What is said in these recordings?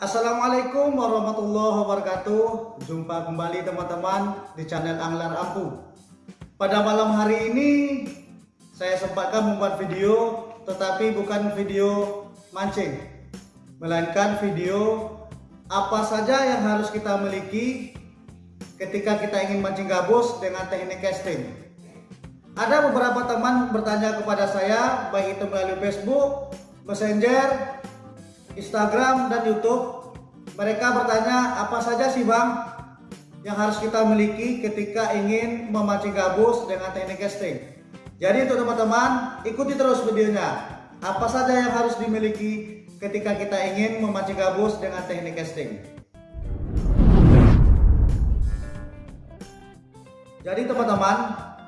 Assalamualaikum warahmatullahi wabarakatuh. Jumpa kembali teman-teman di channel Angler Ampuh. Pada malam hari ini saya sempatkan membuat video, tetapi bukan video mancing, melainkan video apa saja yang harus kita miliki ketika kita ingin mancing gabus dengan teknik casting. Ada beberapa teman bertanya kepada saya, baik itu melalui Facebook, Messenger, Instagram dan YouTube. Mereka bertanya, apa saja sih Bang yang harus kita miliki ketika ingin memancing gabus dengan teknik casting. Jadi untuk teman-teman, ikuti terus videonya. Apa saja yang harus dimiliki ketika kita ingin memancing gabus dengan teknik casting. Jadi teman-teman,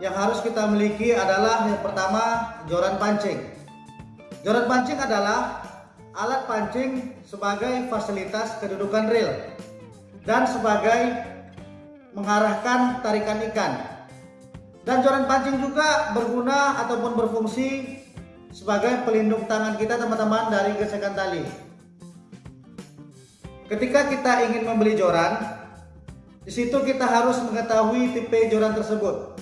yang harus kita miliki adalah yang pertama, joran pancing. Joran pancing adalah alat pancing sebagai fasilitas kedudukan reel dan sebagai mengarahkan tarikan ikan. Dan joran pancing juga berguna ataupun berfungsi sebagai pelindung tangan kita teman-teman dari gesekan tali. Ketika kita ingin membeli joran, di situ kita harus mengetahui tipe joran tersebut.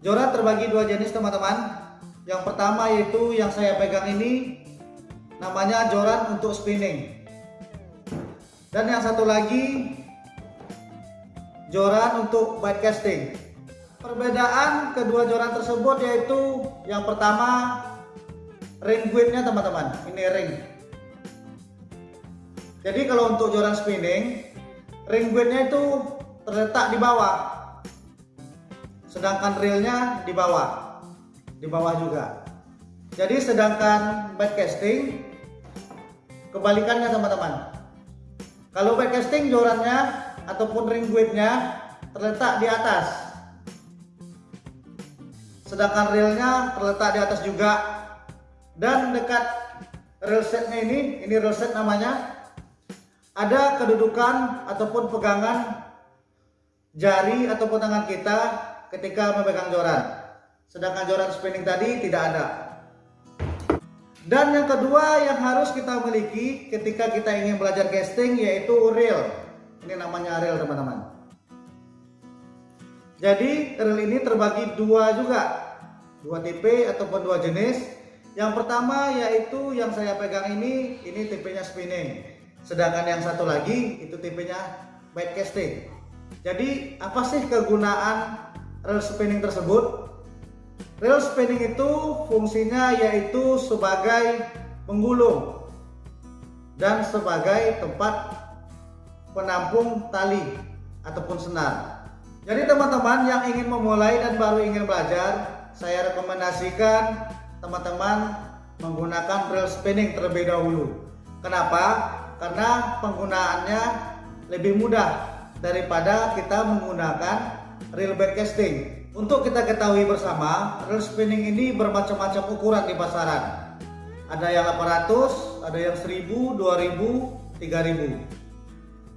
Joran terbagi dua jenis teman-teman. Yang pertama yaitu yang saya pegang ini, namanya joran untuk spinning, dan yang satu lagi joran untuk bait casting. Perbedaan kedua joran tersebut yaitu yang pertama ring guide-nya teman-teman, ini ring. Jadi kalau untuk joran spinning, ring guide-nya itu terletak di bawah, sedangkan reelnya di bawah juga. Jadi sedangkan bait casting kebalikannya teman-teman. Kalau bait casting jorannya ataupun ring guide-nya terletak di atas, sedangkan reelnya terletak di atas juga. Dan dekat reel setnya ini reel set namanya, ada kedudukan ataupun pegangan jari ataupun tangan kita ketika memegang joran. Sedangkan joran spinning tadi tidak ada. Dan yang kedua yang harus kita miliki ketika kita ingin belajar casting yaitu reel. Ini namanya reel teman-teman. Jadi reel ini terbagi dua juga, dua tipe ataupun dua jenis. Yang pertama yaitu yang saya pegang ini tipenya spinning. Sedangkan yang satu lagi itu tipenya bait casting. Jadi apa sih kegunaan reel spinning tersebut? Reel spinning itu fungsinya yaitu sebagai penggulung dan sebagai tempat penampung tali ataupun senar. Jadi teman-teman yang ingin memulai dan baru ingin belajar, saya rekomendasikan teman-teman menggunakan reel spinning terlebih dahulu. Kenapa? Karena penggunaannya lebih mudah daripada kita menggunakan reel bait casting. Untuk kita ketahui bersama, reel spinning ini bermacam-macam ukuran di pasaran. Ada yang 800, ada yang 1000, 2000, 3000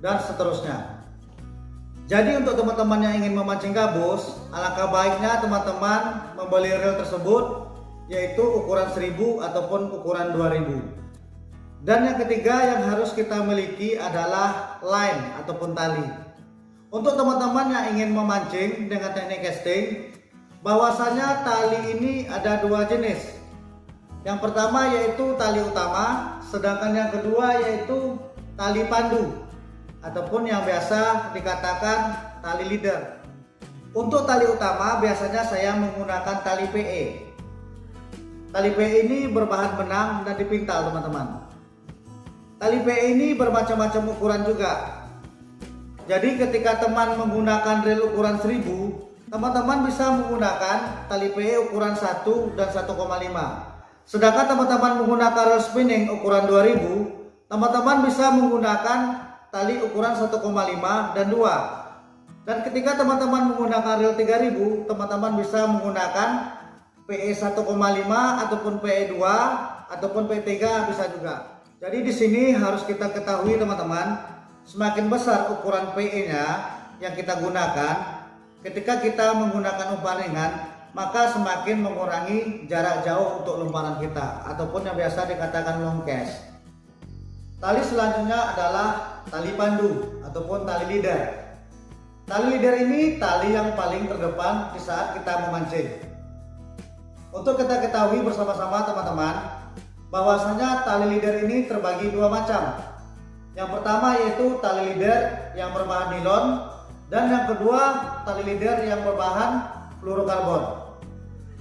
dan seterusnya. Jadi untuk teman-teman yang ingin memancing gabus, alangkah baiknya teman-teman membeli reel tersebut yaitu ukuran 1000 ataupun ukuran 2000. Dan yang ketiga yang harus kita miliki adalah line ataupun tali. Untuk teman-teman yang ingin memancing dengan teknik casting, bahwasanya tali ini ada dua jenis. Yang pertama yaitu tali utama, sedangkan yang kedua yaitu tali pandu ataupun yang biasa dikatakan tali leader. Untuk tali utama biasanya saya menggunakan tali PE. Tali PE ini berbahan benang dan dipintal teman-teman. Tali PE ini bermacam-macam ukuran juga. Jadi ketika teman menggunakan reel ukuran 1000, teman-teman bisa menggunakan tali PE ukuran 1 dan 1,5. Sedangkan teman-teman menggunakan reel spinning ukuran 2000, teman-teman bisa menggunakan tali ukuran 1,5 dan 2. Dan ketika teman-teman menggunakan reel 3000, teman-teman bisa menggunakan PE 1,5 ataupun PE 2 ataupun PE 3 bisa juga. Jadi di sini harus kita ketahui teman-teman, semakin besar ukuran PE-nya yang kita gunakan, ketika kita menggunakan umpan ringan, maka semakin mengurangi jarak jauh untuk lemparan kita ataupun yang biasa dikatakan long cast. Tali selanjutnya adalah tali pandu ataupun tali leader. Tali leader ini tali yang paling terdepan di saat kita memancing. Untuk kita ketahui bersama-sama teman-teman, bahwasanya tali leader ini terbagi dua macam. Yang pertama yaitu tali leader yang berbahan nilon, dan yang kedua tali leader yang berbahan fluorokarbon.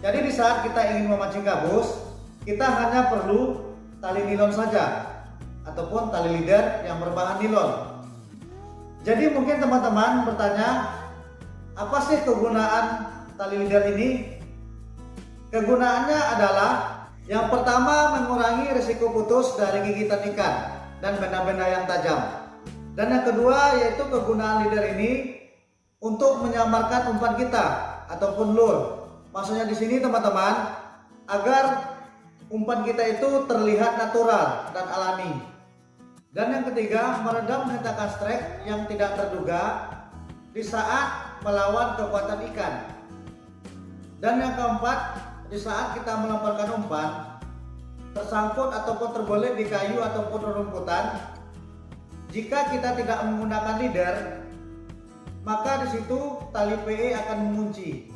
Jadi di saat kita ingin memancing gabus, kita hanya perlu tali nilon saja ataupun tali leader yang berbahan nilon. Jadi mungkin teman-teman bertanya, apa sih kegunaan tali leader ini? Kegunaannya adalah yang pertama mengurangi risiko putus dari gigitan ikan dan benda-benda yang tajam. Dan yang kedua yaitu kegunaan leader ini untuk menyamarkan umpan kita ataupun lure. Maksudnya di sini teman-teman, agar umpan kita itu terlihat natural dan alami. Dan yang ketiga, meredam hentakan strike yang tidak terduga di saat melawan kekuatan ikan. Dan yang keempat, di saat kita melemparkan umpan tersangkut ataupun terbelit di kayu ataupun rerumputan, jika kita tidak menggunakan leader, maka di situ tali PE akan mengunci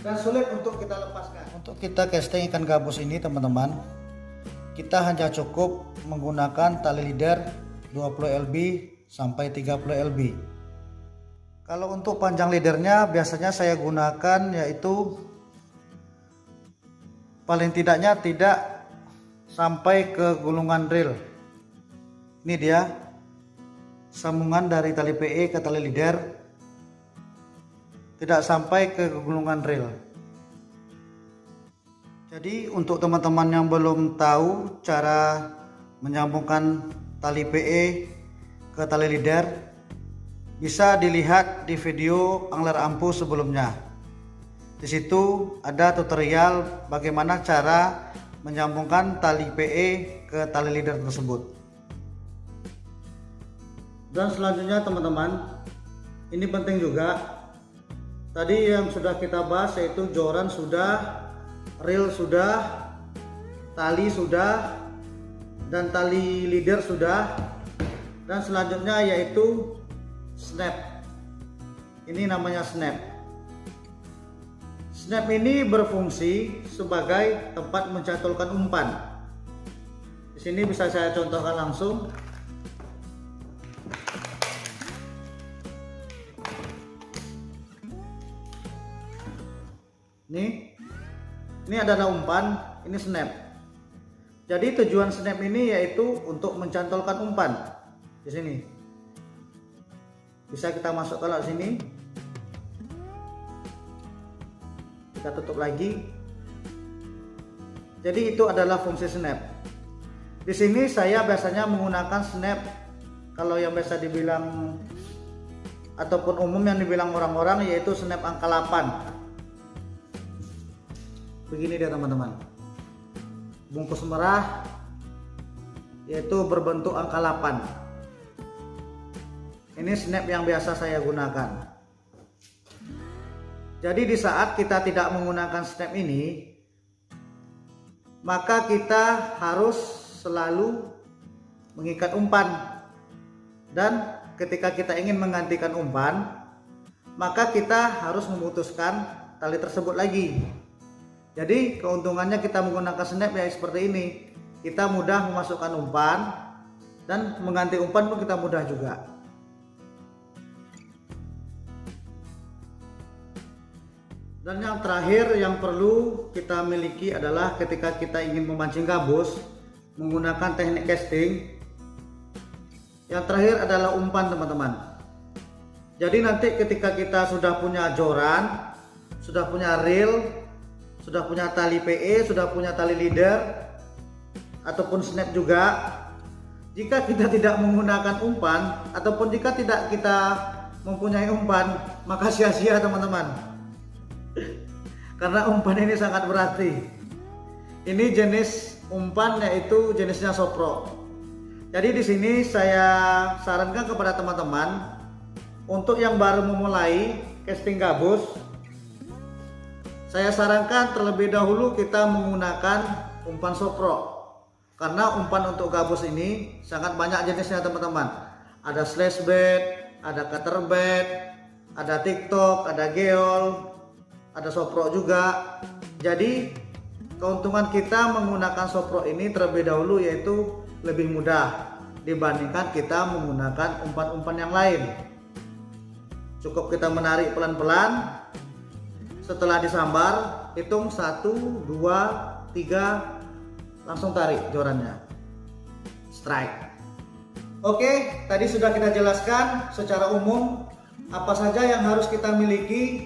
dan sulit untuk kita lepaskan. Untuk kita casting ikan gabus ini teman-teman, kita hanya cukup menggunakan tali leader 20 lb sampai 30 lb. Kalau untuk panjang leadernya biasanya saya gunakan yaitu paling tidaknya tidak sampai ke gulungan reel. Ini dia sambungan dari tali PE ke tali leader, tidak sampai ke gulungan reel. Jadi untuk teman-teman yang belum tahu cara menyambungkan tali PE ke tali leader, bisa dilihat di video Angler Ampuh sebelumnya. Di situ ada tutorial bagaimana cara menyambungkan tali PE ke tali leader tersebut. Dan selanjutnya teman-teman, ini penting juga. Tadi yang sudah kita bahas yaitu joran sudah, reel sudah, tali sudah, dan tali leader sudah. Dan selanjutnya yaitu snap. Ini namanya snap. Snap ini berfungsi sebagai tempat mencantolkan umpan. Di sini bisa saya contohkan langsung. Ini adalah umpan, ini snap. Jadi tujuan snap ini yaitu untuk mencantolkan umpan. Di sini bisa kita masukkan ke sini, kita tutup lagi. Jadi itu adalah fungsi snap. Di sini saya biasanya menggunakan snap, kalau yang biasa dibilang ataupun umum yang dibilang orang-orang yaitu snap angka 8. Begini dia teman-teman, bungkus merah yaitu berbentuk angka 8. Ini snap yang biasa saya gunakan. Jadi di saat kita tidak menggunakan snap ini, maka kita harus selalu mengikat umpan. Dan ketika kita ingin menggantikan umpan, maka kita harus memutuskan tali tersebut lagi. Jadi keuntungannya kita menggunakan snap ya seperti ini. Kita mudah memasukkan umpan dan mengganti umpan pun kita mudah juga. Dan yang terakhir yang perlu kita miliki adalah ketika kita ingin memancing gabus menggunakan teknik casting. Yang terakhir adalah umpan teman-teman. Jadi nanti ketika kita sudah punya joran, sudah punya reel, sudah punya tali PE, sudah punya tali leader ataupun snap juga, jika kita tidak menggunakan umpan ataupun jika tidak kita mempunyai umpan, maka sia-sia teman-teman. Karena umpan ini sangat berarti. Ini jenis umpan yaitu jenisnya Sopro. Jadi di sini saya sarankan kepada teman-teman untuk yang baru memulai casting gabus, saya sarankan terlebih dahulu kita menggunakan umpan Sopro. Karena umpan untuk gabus ini sangat banyak jenisnya teman-teman. Ada slash bait, ada cutter bait, ada TikTok, ada geol, ada soprok juga. Jadi keuntungan kita menggunakan soprok ini terlebih dahulu yaitu lebih mudah dibandingkan kita menggunakan umpan-umpan yang lain. Cukup kita menarik pelan-pelan. Setelah disambar, hitung 1, 2, 3, langsung tarik jorannya, strike. Oke, tadi sudah kita jelaskan secara umum apa saja yang harus kita miliki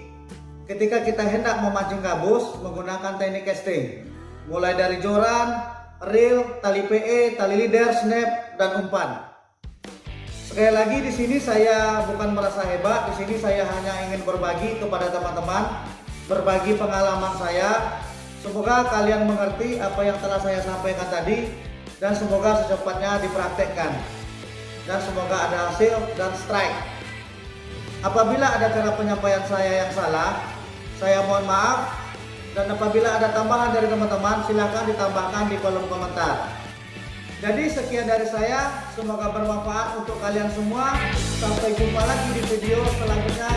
ketika kita hendak memancing gabus menggunakan teknik casting, mulai dari joran, reel, tali PE, tali leader, snap, dan umpan. Sekali lagi di sini saya bukan merasa hebat, di sini saya hanya ingin berbagi kepada teman-teman, berbagi pengalaman saya. Semoga kalian mengerti apa yang telah saya sampaikan tadi dan semoga secepatnya dipraktekkan dan semoga ada hasil dan strike. Apabila ada cara penyampaian saya yang salah, saya mohon maaf, dan apabila ada tambahan dari teman-teman silahkan ditambahkan di kolom komentar. Jadi sekian dari saya, semoga bermanfaat untuk kalian semua. Sampai jumpa lagi di video selanjutnya.